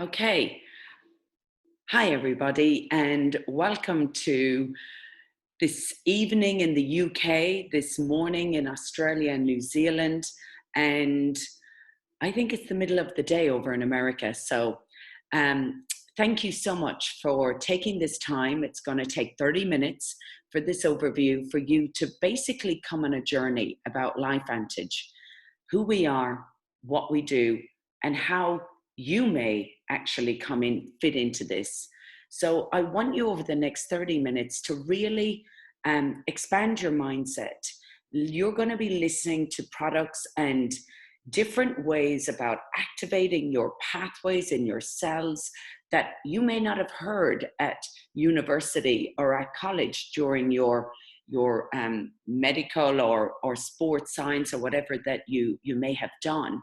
Okay. Hi, everybody, and welcome to this evening in the UK, this morning in Australia and New Zealand, and I think it's the middle of the day over in America. So um, thank you so much for taking this time. It's going to take 30 minutes for this overview for you to basically come on a journey about Lifevantage, who we are, what we do, and how you may actually fit into this. So I want you over the next 30 minutes to really expand your mindset. You're going to be listening to products and different ways about activating your pathways in your cells that you may not have heard at university or at college during your medical or sports science or whatever that you may have done.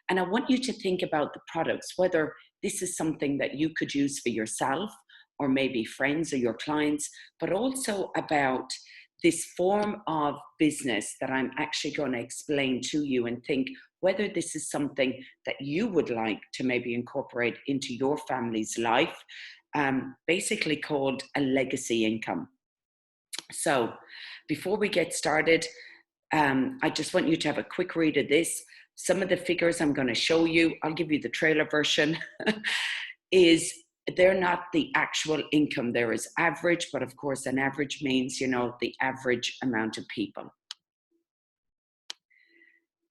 And I want you to think about the products, whether this is something that you could use for yourself or maybe friends or your clients, but also about this form of business that I'm actually going to explain to you, and think whether this is something that you would like to maybe incorporate into your family's life, basically called a legacy income. So before we get started, I just want you to have a quick read of this. Some of the figures I'm going to show you, I'll give you the trailer version, they're not the actual income. There is average, but of course an average means, the average amount of people.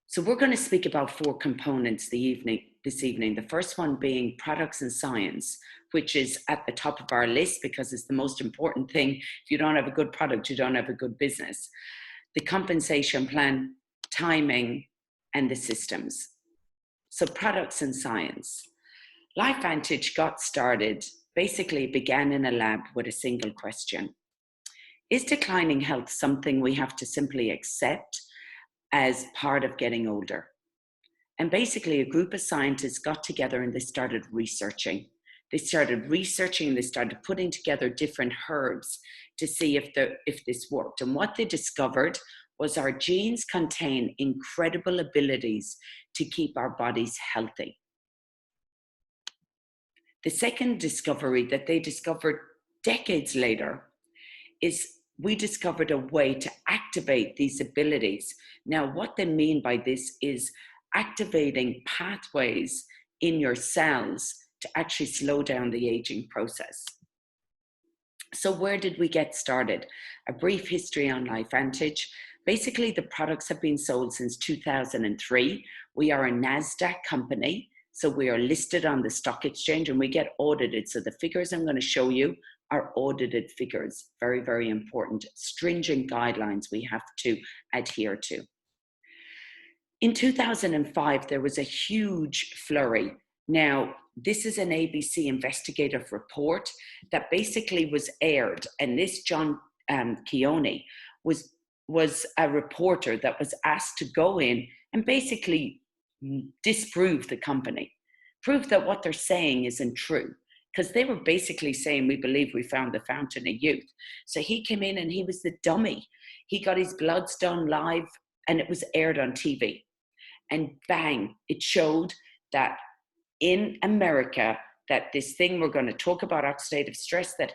So we're going to speak about four components this evening. The first one being products and science, which is at the top of our list because it's the most important thing. If you don't have a good product, you don't have a good business. The compensation plan, timing, and the systems. So products and science. Lifevantage got started, basically began in a lab with a single question. Is declining health something we have to simply accept as part of getting older? And basically a group of scientists got together and they started researching. They started putting together different herbs to see if this worked. And what they discovered was our genes contain incredible abilities to keep our bodies healthy. The second discovery that they discovered decades later is we discovered a way to activate these abilities. Now, what they mean by this is activating pathways in your cells to actually slow down the aging process. So where did we get started? A brief history on Lifevantage. Basically, the products have been sold since 2003. We are a NASDAQ company, so we are listed on the stock exchange and we get audited. So the figures I'm going to show you are audited figures. Very, very important. Stringent guidelines we have to adhere to. In 2005, there was a huge flurry. Now, this is an ABC investigative report that basically was aired, and this John Keone was a reporter that was asked to go in and basically disprove the company, prove that what they're saying isn't true, because they were basically saying, we believe we found the fountain of youth. So he came in and he was the dummy. He got his bloods done live and it was aired on TV. And bang, it showed that in America, that this thing we're going to talk about, oxidative stress, that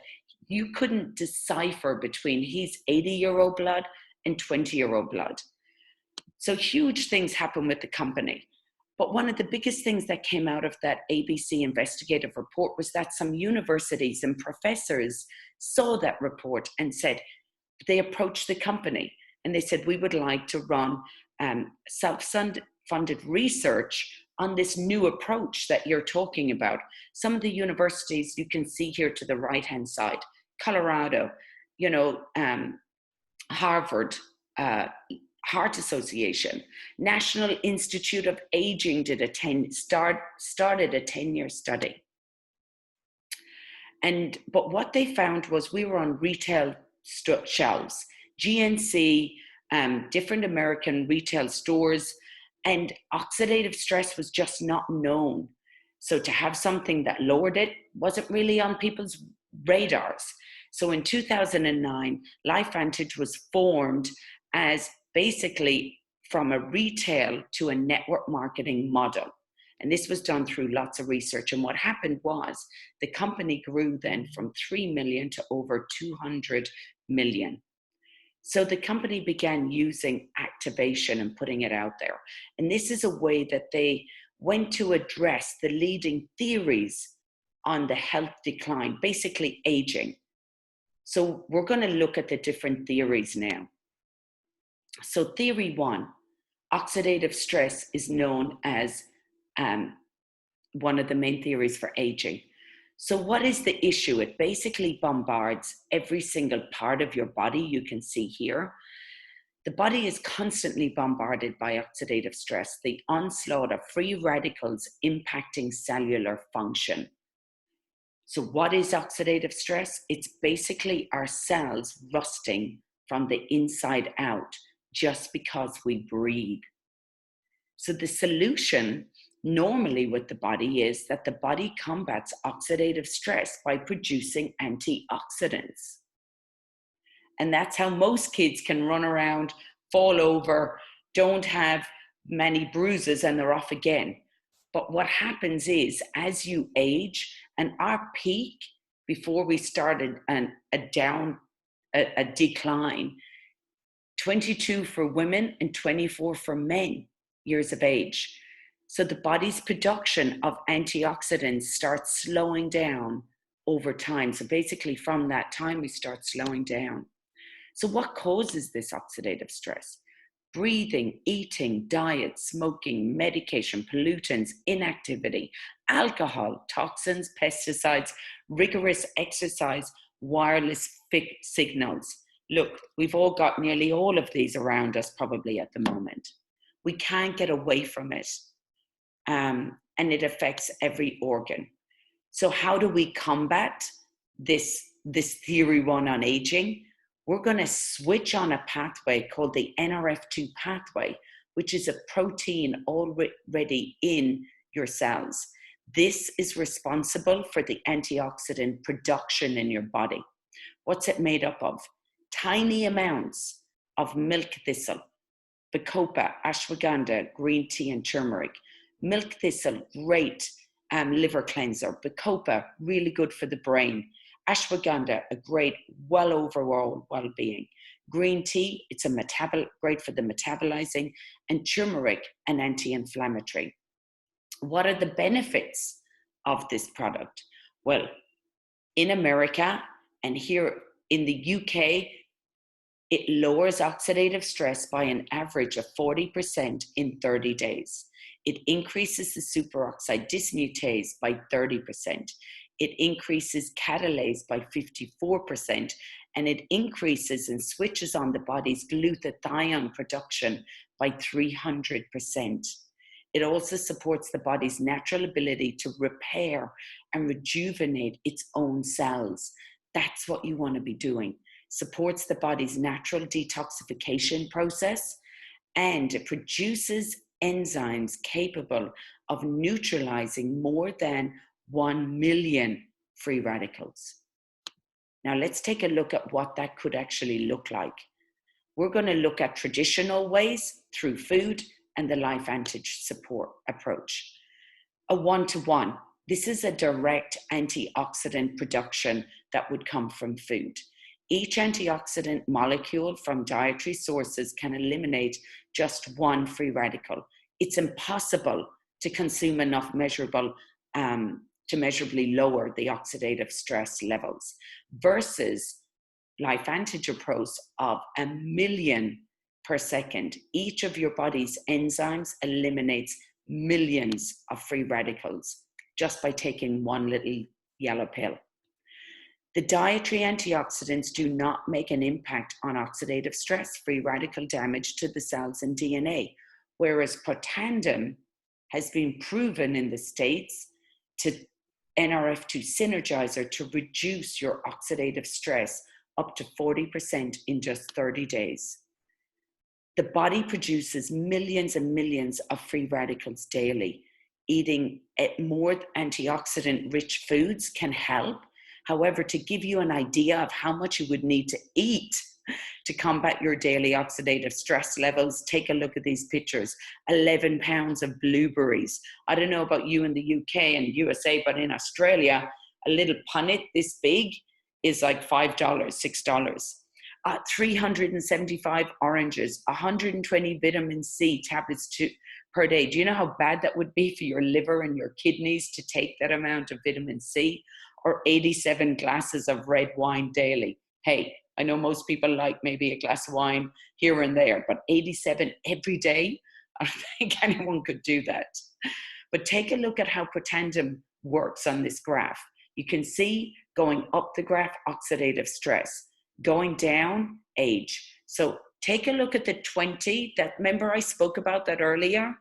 you couldn't decipher between his 80-year-old blood and 20-year-old blood. So huge things happen with the company. But one of the biggest things that came out of that ABC investigative report was that some universities and professors saw that report and said, they approached the company and they said, we would like to run self-funded research on this new approach that you're talking about. Some of the universities you can see here to the right-hand side, Colorado, Harvard, Heart Association, National Institute of Aging started a 10-year study. But what they found was we were on retail shelves, GNC, different American retail stores, and oxidative stress was just not known. So to have something that lowered it wasn't really on people's radars. So in 2009, Lifevantage was formed as basically from a retail to a network marketing model. And this was done through lots of research. And what happened was the company grew then from 3 million to over 200 million. So the company began using activation and putting it out there. And this is a way that they went to address the leading theories on the health decline, basically aging. So we're going to look at the different theories now. So theory one, oxidative stress is known as one of the main theories for aging. So what is the issue? It basically bombards every single part of your body. You can see here. The body is constantly bombarded by oxidative stress, the onslaught of free radicals impacting cellular function. So what is oxidative stress? It's basically our cells rusting from the inside out just because we breathe. So the solution normally with the body is that the body combats oxidative stress by producing antioxidants. And that's how most kids can run around, fall over, don't have many bruises, and they're off again. But what happens is, as you age, and our peak before we started a decline, 22 for women and 24 for men years of age. So the body's production of antioxidants starts slowing down over time. So basically from that time, we start slowing down. So what causes this oxidative stress? Breathing, eating, diet, smoking, medication, pollutants, inactivity, alcohol, toxins, pesticides, rigorous exercise, wireless signals. Look, we've all got nearly all of these around us probably at the moment. We can't get away from it. And it affects every organ. So how do we combat this theory one on aging? We're going to switch on a pathway called the NRF2 pathway, which is a protein already in your cells. This is responsible for the antioxidant production in your body. What's it made up of? Tiny amounts of milk thistle, bacopa, ashwagandha, green tea, and turmeric. Milk thistle, great liver cleanser. Bacopa, really good for the brain. Ashwagandha, a great overall well-being. Green tea, it's great for the metabolizing. And turmeric, an anti-inflammatory. What are the benefits of this product? Well, in America and here in the UK, it lowers oxidative stress by an average of 40% in 30 days. It increases the superoxide dismutase by 30%. It increases catalase by 54%, and it increases and switches on the body's glutathione production by 300%. It also supports the body's natural ability to repair and rejuvenate its own cells. That's what you want to be doing. Supports the body's natural detoxification process, and it produces enzymes capable of neutralizing more than 1 million free radicals. Now let's take a look at what that could actually look like. We're going to look at traditional ways through food and the Lifevantage support approach. A one-to-one. This is a direct antioxidant production that would come from food. Each antioxidant molecule from dietary sources can eliminate just one free radical. It's impossible to consume enough to measurably lower the oxidative stress levels versus Lifevantage approach of 1 million per second. Each of your body's enzymes eliminates millions of free radicals just by taking one little yellow pill. The dietary antioxidants do not make an impact on oxidative stress, free radical damage to the cells and DNA, whereas Protandim has been proven in the States to NRF2 synergizer to reduce your oxidative stress up to 40% in just 30 days. The body produces millions and millions of free radicals daily. Eating more antioxidant-rich foods can help. However, to give you an idea of how much you would need to eat to combat your daily oxidative stress levels. Take a look at these pictures. 11 pounds of blueberries. I don't know about you in the UK and USA, but in Australia, a little punnet this big is like $5, $6. 375 oranges, 120 vitamin C tablets per day. Do you know how bad that would be for your liver and your kidneys to take that amount of vitamin C? Or 87 glasses of red wine daily. Hey, I know most people like maybe a glass of wine here and there, but 87 every day? I don't think anyone could do that. But take a look at how Protandim works on this graph. You can see going up the graph, oxidative stress, going down, age. So take a look at the 20, that remember I spoke about that earlier?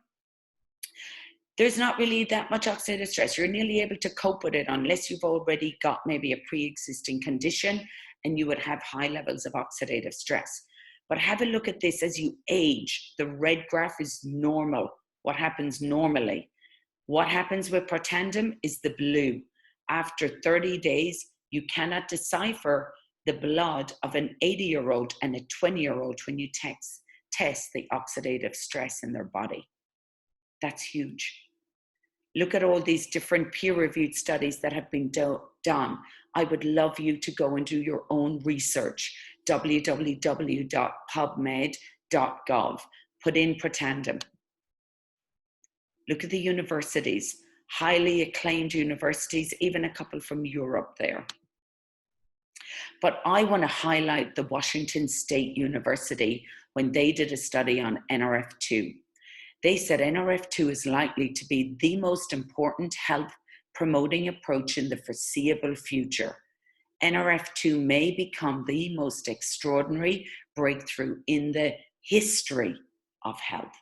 There's not really that much oxidative stress. You're nearly able to cope with it unless you've already got maybe a pre-existing condition and you would have high levels of oxidative stress. But have a look at this as you age. The red graph is normal. What happens normally? What happens with Protandim is the blue. After 30 days, you cannot decipher the blood of an 80-year-old and a 20-year-old when you test the oxidative stress in their body. That's huge. Look at all these different peer-reviewed studies that have been done. I would love you to go and do your own research. www.pubmed.gov. Put in Protandim. Look at the universities, highly acclaimed universities, even a couple from Europe there. But I want to highlight the Washington State University when they did a study on NRF2. They said NRF2 is likely to be the most important health promoting approach in the foreseeable future. NRF2 may become the most extraordinary breakthrough in the history of health.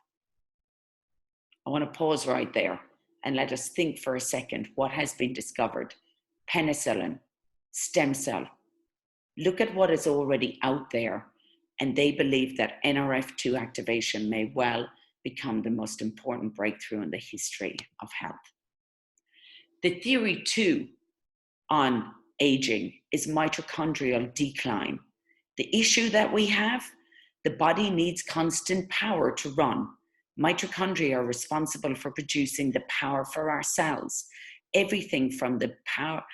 I want to pause right there and let us think for a second what has been discovered. Penicillin, stem cell. Look at what is already out there, and they believe that NRF2 activation may well become the most important breakthrough in the history of health. The theory too on aging is mitochondrial decline. The issue that we have, the body needs constant power to run. Mitochondria are responsible for producing the power for our cells. Everything from the power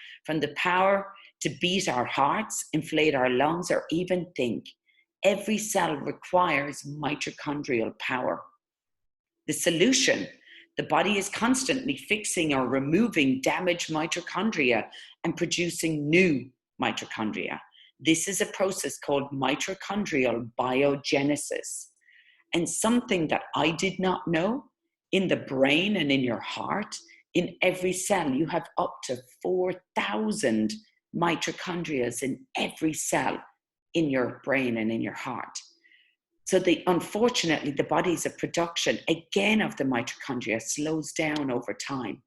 to beat our hearts, inflate our lungs, or even think. Every cell requires mitochondrial power. The solution, the body is constantly fixing or removing damaged mitochondria and producing new mitochondria. This is a process called mitochondrial biogenesis. And something that I did not know, in the brain and in your heart, in every cell, you have up to 4,000 mitochondria in every cell in your brain and in your heart. So unfortunately, the body's production, again, of the mitochondria slows down over time.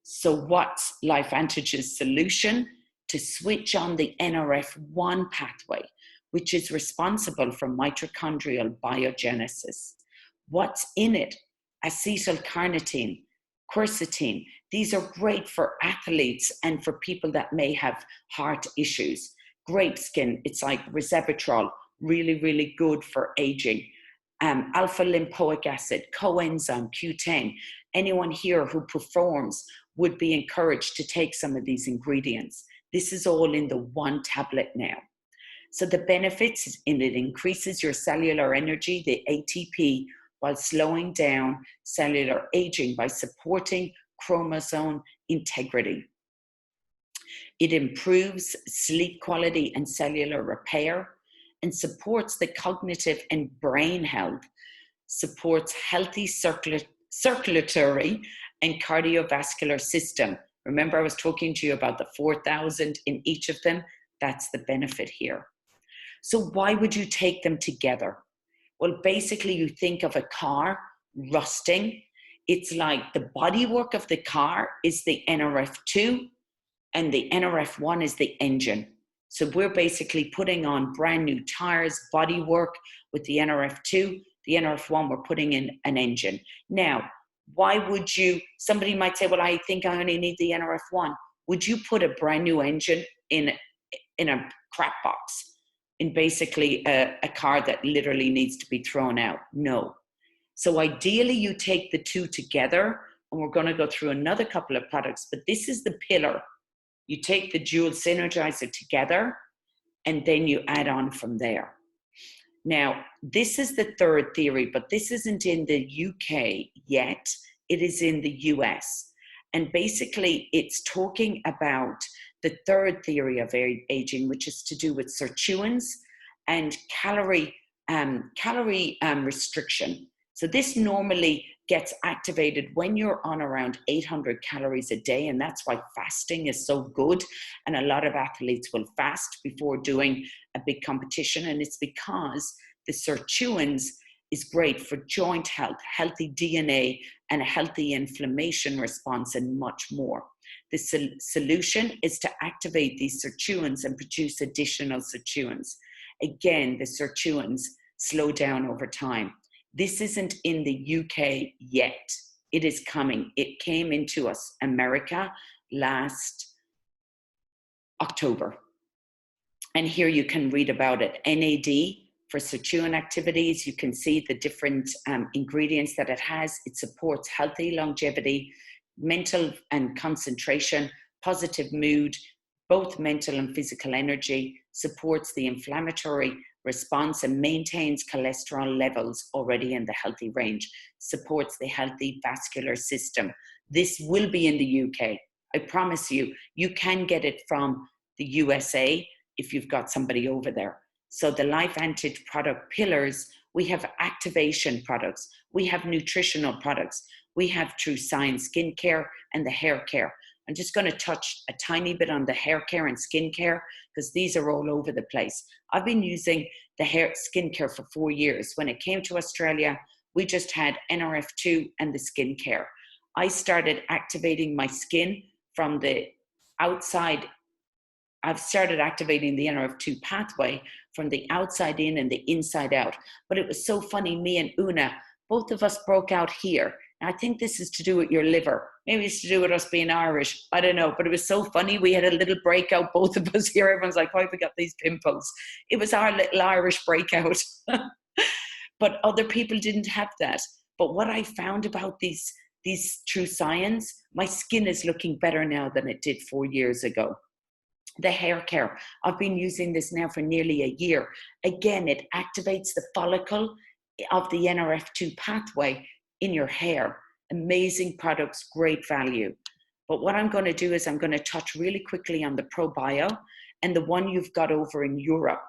So what's Lifevantage's solution? To switch on the NRF1 pathway, which is responsible for mitochondrial biogenesis. What's in it? Acetylcarnitine, quercetin. These are great for athletes and for people that may have heart issues. Grape skin, it's like resveratrol, really, really good for aging. Alpha lipoic acid, coenzyme Q10. Anyone here who performs would be encouraged to take some of these ingredients. This is all in the one tablet now. So the benefits in it increases your cellular energy, the ATP, while slowing down cellular aging by supporting chromosome integrity. It improves sleep quality and cellular repair, and supports the cognitive and brain health, supports healthy circulatory and cardiovascular system. Remember, I was talking to you about the 4,000 in each of them. That's the benefit here. So why would you take them together? Well, basically, you think of a car rusting. It's like the bodywork of the car is the NRF2, and the NRF1 is the engine. So we're basically putting on brand new tires, bodywork with the NRF2. The NRF1, we're putting in an engine. Now, why would you, somebody might say, well, I think I only need the NRF1. Would you put a brand new engine in a crap box? in basically a car that literally needs to be thrown out. No. So ideally you take the two together, and we're going to go through another couple of products, but this is the pillar. You take the dual synergizer together, and then you add on from there. Now, this is the third theory, but this isn't in the UK yet. It is in the US. And basically, it's talking about the third theory of aging, which is to do with sirtuins and calorie restriction. So this normally gets activated when you're on around 800 calories a day, and that's why fasting is so good. And a lot of athletes will fast before doing a big competition, and it's because the sirtuins is great for joint health, healthy DNA, and a healthy inflammation response, and much more. The solution is to activate these sirtuins and produce additional sirtuins. Again, the sirtuins slow down over time. This isn't in the UK yet. It is coming. It came into us, America, last October. And here you can read about it. NAD for sirtuin activities. You can see the different ingredients that it has. It supports healthy longevity, mental and concentration, positive mood, both mental and physical energy, supports the inflammatory response and maintains cholesterol levels already in the healthy range, supports the healthy vascular system. This will be in the UK. I promise you, you can get it from the USA if you've got somebody over there. So the Lifevantage product pillars, we have activation products, we have nutritional products, we have True Science skincare and the hair care. I'm just going to touch a tiny bit on the hair care and skincare because these are all over the place. I've been using the hair skincare for 4 years. When it came to Australia, we just had NRF2 and the skincare. I started activating my skin from the outside. I've started activating the NRF2 pathway from the outside in and the inside out. But it was so funny, me and Una, both of us broke out here. And I think this is to do with your liver. Maybe it's to do with us being Irish. I don't know. But it was so funny. We had a little breakout, both of us here. Everyone's like, why have we got these pimples? It was our little Irish breakout. But other people didn't have that. But what I found about these True Science, my skin is looking better now than it did 4 years ago. The hair care, I've been using this now for nearly a year. Again, it activates the follicle of the NRF2 pathway in your hair. Amazing products, great value. But what I'm going to do is I'm going to touch really quickly on the ProBio and the one you've got over in Europe.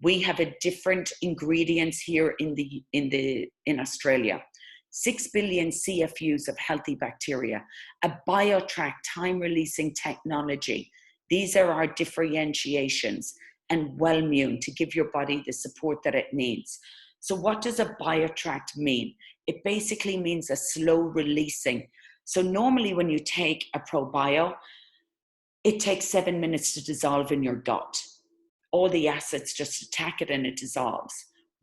We have a different ingredients here in Australia. 6 billion CFUs of healthy bacteria, a BioTrack time-releasing technology. These are our differentiations, and Wellmune to give your body the support that it needs. So what does a BioTrack mean? It basically means a slow releasing. So normally when you take a ProBio, it takes 7 minutes to dissolve in your gut. All the acids just attack it and it dissolves.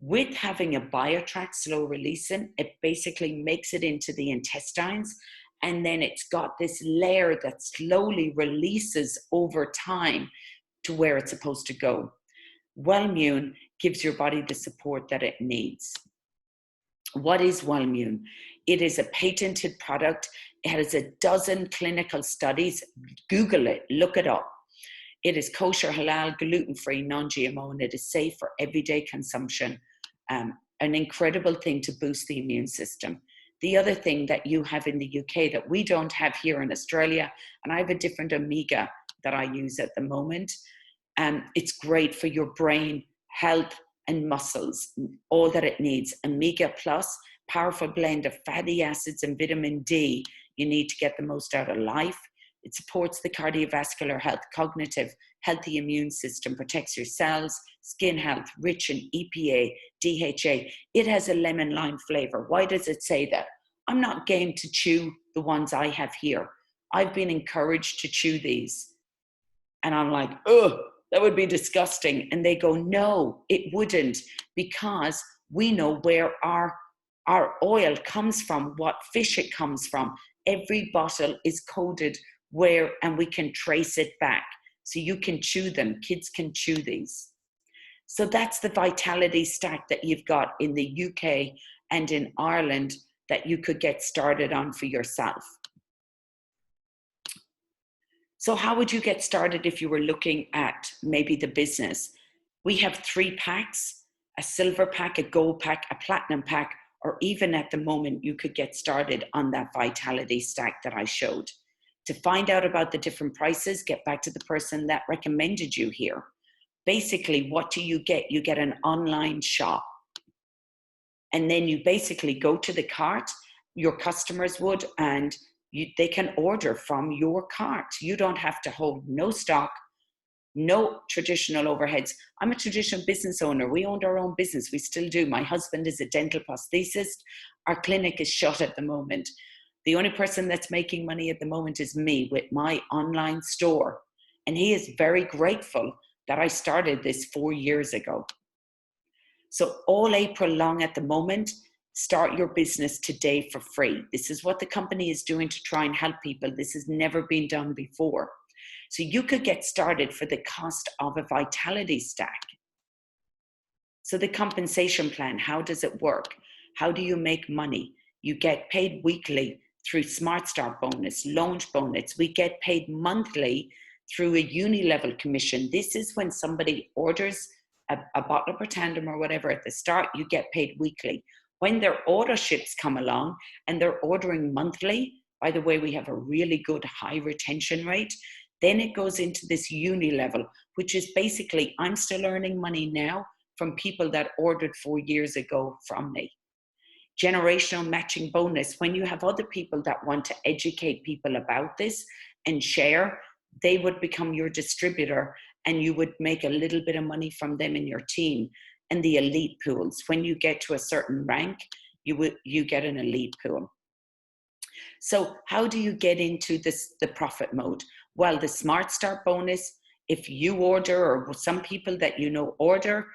With having a BioTrack slow releasing, it basically makes it into the intestines, and then it's got this layer that slowly releases over time to where it's supposed to go. Wellmune gives your body the support that it needs. What is Wellmune? It is a patented product. It has a dozen clinical studies. Google it, look it up. It is kosher, halal, gluten-free, non-GMO, and it is safe for everyday consumption. An incredible thing to boost the immune system. The other thing that you have in the UK that we don't have here in Australia, and I have a different omega that I use at the moment. It's great for your brain, health, and muscles, all that it needs. Omega Plus, powerful blend of fatty acids and vitamin D. You need to get the most out of life. It supports the cardiovascular health, cognitive, healthy immune system, protects your cells, skin health, rich in EPA, DHA. It has a lemon lime flavor. Why does it say that? I'm not game to chew the ones I have here. I've been encouraged to chew these. And I'm like, ugh, that would be disgusting. And they go, no, it wouldn't, because we know where our oil comes from, what fish it comes from. Every bottle is coded where, and we can trace it back. So you can chew them. Kids can chew these. So that's the vitality stack that you've got in the UK and in Ireland that you could get started on for yourself. So how would you get started if you were looking at maybe the business? We have 3 packs, a silver pack, a gold pack, a platinum pack, or even at the moment, you could get started on that vitality stack that I showed. To find out about the different prices, get back to the person that recommended you here. Basically, what do you get? You get an online shop. And then you basically go to the cart, your customers would, and they can order from your cart. You don't have to hold no stock, no traditional overheads. I'm a traditional business owner. We owned our own business. We still do. My husband is a dental prosthesist. Our clinic is shut at the moment. The only person that's making money at the moment is me with my online store. And he is very grateful that I started this 4 years ago. So all April long at the moment, start your business today for free. This is what the company is doing to try and help people. This has never been done before. So you could get started for the cost of a vitality stack. So the compensation plan, how does it work? How do you make money? You get paid weekly through Smart Start bonus, launch bonus. We get paid monthly through a uni-level commission. This is when somebody orders a bottle of Pretendum or whatever at the start, you get paid weekly. When their order ships come along and they're ordering monthly, by the way, we have a really good high retention rate, then it goes into this uni level, which is basically, I'm still earning money now from people that ordered 4 years ago from me. Generational matching bonus, when you have other people that want to educate people about this and share, they would become your distributor and you would make a little bit of money from them in your team. And the elite pools, when you get to a certain rank, you get an elite pool. So how do you get into the profit mode? Well, the Smart Start bonus, if you order, or some people that you know order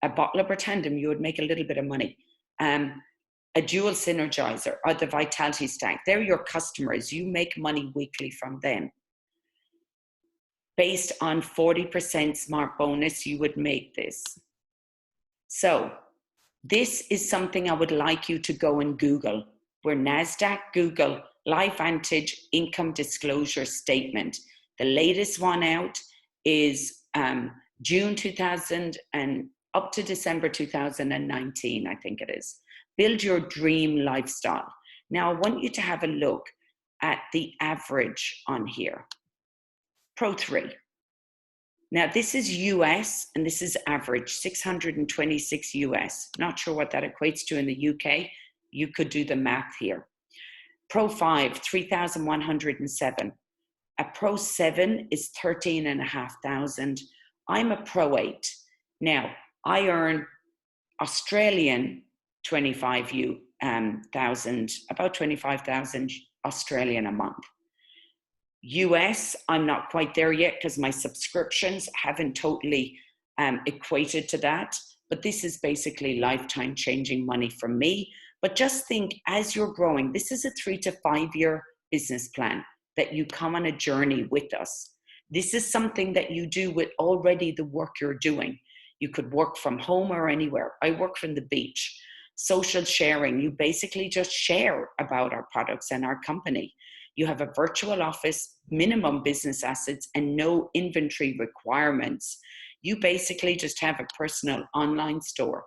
a bottle of Pretendum, you would make a little bit of money. A dual synergizer or the vitality stack, they're your customers. You make money weekly from them. Based on 40% smart bonus, you would make this. So this is something I would like you to go and Google. We're NASDAQ, Google, Lifevantage income disclosure statement. The latest one out is June 2000 and up to December 2019, I think it is. Build your dream lifestyle. Now, I want you to have a look at the average on here. Pro 3. Now, this is US and this is average, 626 US. Not sure what that equates to in the UK. You could do the math here. Pro 5, 3,107. A Pro 7 is 13,500. I'm a Pro 8. Now, I earn Australian 25,000, about 25,000 Australian a month. US, I'm not quite there yet because my subscriptions haven't totally equated to that. But this is basically lifetime changing money for me. But just think, as you're growing, this is a 3 to 5 year business plan that you come on a journey with us. This is something that you do with already the work you're doing. You could work from home or anywhere. I work from the beach. Social sharing, you basically just share about our products and our company. You have a virtual office, minimum business assets, and no inventory requirements. You basically just have a personal online store.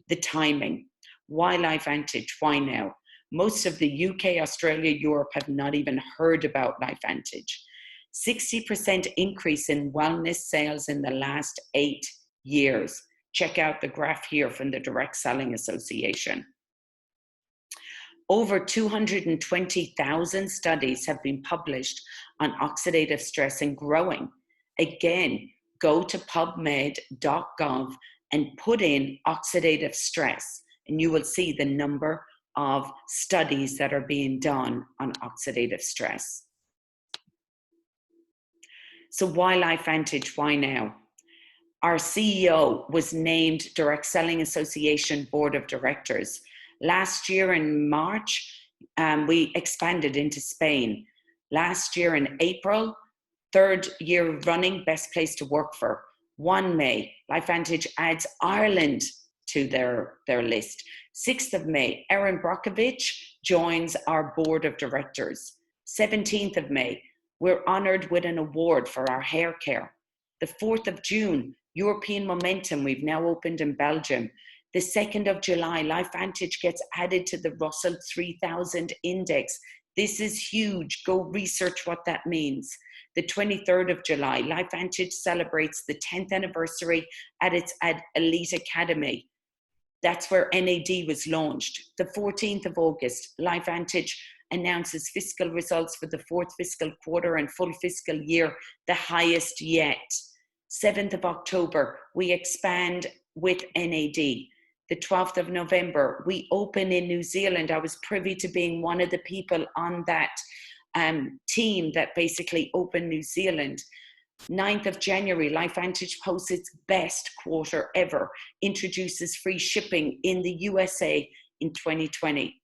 The timing. Why Lifevantage? Why now? Most of the UK, Australia, Europe have not even heard about Lifevantage. 60% increase in wellness sales in the last 8 years. Check out the graph here from the Direct Selling Association. Over 220,000 studies have been published on oxidative stress and growing. Again, go to pubmed.gov and put in oxidative stress, and you will see the number of studies that are being done on oxidative stress. So why Lifevantage? Why now? Our CEO was named Direct Selling Association Board of Directors. Last year in March, we expanded into Spain. Last year in April, 3rd year running, best place to work for. 1 May, Lifevantage adds Ireland to their list. 6th of May, Erin Brockovich joins our board of directors. 17th of May, we're honoured with an award for our hair care. The 4th of June, European Momentum, we've now opened in Belgium. The 2nd of July, Lifevantage gets added to the Russell 3000 index. This is huge. Go research what that means. The 23rd of July, Lifevantage celebrates the 10th anniversary at its Elite Academy. That's where NAD was launched. The 14th of August, Lifevantage announces fiscal results for the 4th fiscal quarter and full fiscal year, the highest yet. 7th of October, we expand with NAD. The 12th of November, we open in New Zealand. I was privy to being one of the people on that team that basically opened New Zealand. 9th of January, Lifevantage posts its best quarter ever, introduces free shipping in the USA in 2020.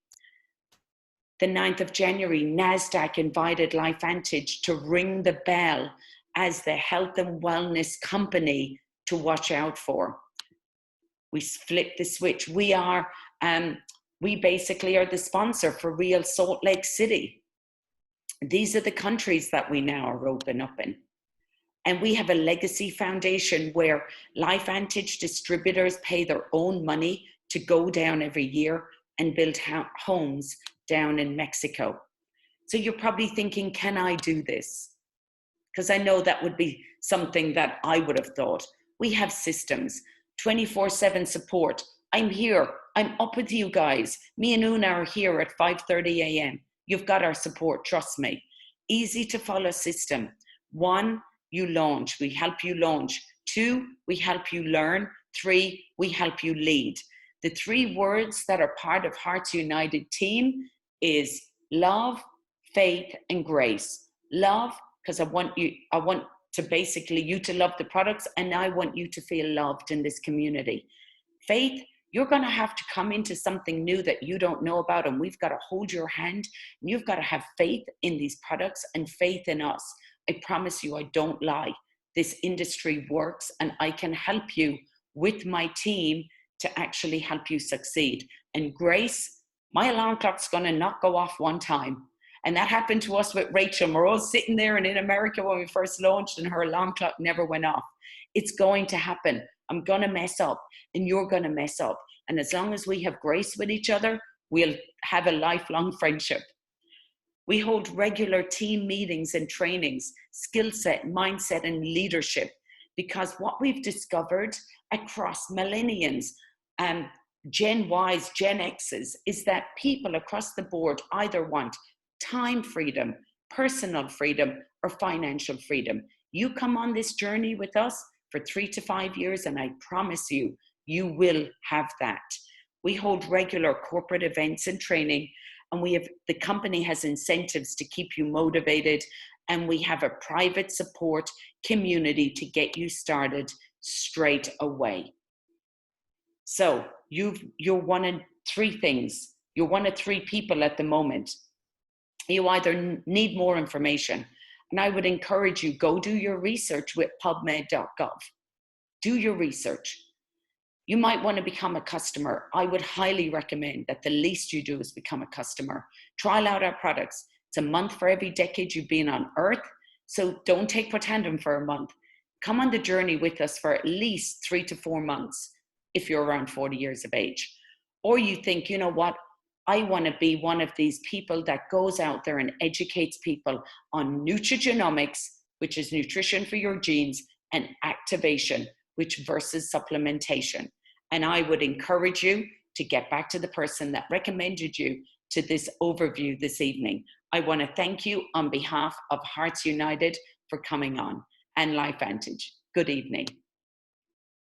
The 9th of January, NASDAQ invited Lifevantage to ring the bell as the health and wellness company to watch out for. We flip the switch. We basically are the sponsor for Real Salt Lake City. These are the countries that we now are open up in. And we have a legacy foundation where Lifevantage distributors pay their own money to go down every year and build homes down in Mexico. So you're probably thinking, can I do this? Because I know that would be something that I would have thought. We have systems, 24/7 support. I'm here. I'm up with you guys. Me and Una are here at 5:30 a.m. You've got our support, trust me. Easy to follow system. 1, you launch. We help you launch. 2, we help you learn. 3, we help you lead. The 3 words that are part of Hearts United team is love, faith, and grace. Love, because I want to basically you to love the products, and I want you to feel loved in this community. Faith, you're going to have to come into something new that you don't know about, and we've got to hold your hand. And you've got to have faith in these products and faith in us. I promise you, I don't lie. This industry works, and I can help you with my team to actually help you succeed. And grace, my alarm clock's going to not go off one time. And that happened to us with Rachel. We're all sitting there and in America when we first launched, and her alarm clock never went off. It's going to happen. I'm going to mess up, and you're going to mess up. And as long as we have grace with each other, we'll have a lifelong friendship. We hold regular team meetings and trainings, skill set, mindset, and leadership, because what we've discovered across millennials, Gen Ys, Gen Xs, is that people across the board either want time freedom, personal freedom, or financial freedom. You come on this journey with us for 3 to 5 years, and I promise you, you will have that. We hold regular corporate events and training, and the company has incentives to keep you motivated, and we have a private support community to get you started straight away. So you're one of 3 things. You're one of 3 people at the moment. You either need more information, and I would encourage you, go do your research with pubmed.gov. Do your research. You might want to become a customer. I would highly recommend that the least you do is become a customer. Trial out our products. It's a month for every decade you've been on Earth, so don't take Protandim for a month. Come on the journey with us for at least 3 to 4 months if you're around 40 years of age. Or you think, you know what, I want to be one of these people that goes out there and educates people on nutrigenomics, which is nutrition for your genes, and activation, which versus supplementation. And I would encourage you to get back to the person that recommended you to this overview this evening. I want to thank you on behalf of Hearts United for coming on, and Lifevantage. Good evening.